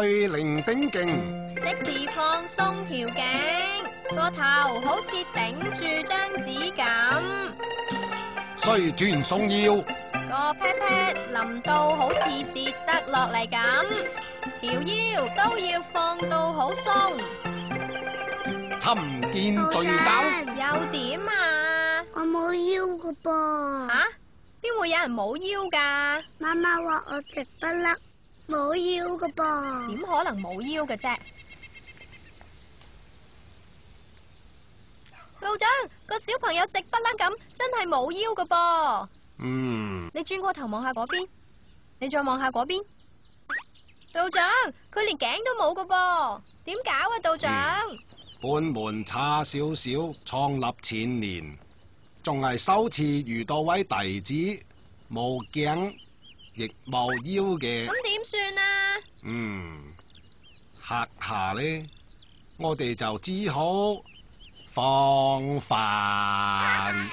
去零頂勁，即時放鬆條頸，個頭好似頂住張紙咁，須轉鬆腰，個 pat pat 冧到好似跌得落嚟咁，條腰都要放到好鬆。尋見墜爪，又點啊？我冇腰噶噃。吓？邊會有人冇腰噶？媽媽話我直不甩，冇腰噶噃。點可能冇腰嘅啫？道長，個小朋友直不甩咁，真係冇腰噶噃。你轉過頭望下嗰邊，你再望下嗰邊。道長，佢連頸都冇噶噃，點搞啊？道長，本門差少少，創立前年，仲係首次遇到位弟子冇頸亦冇腰嘅。咁點算啊？客下呢，我哋就只好放飯。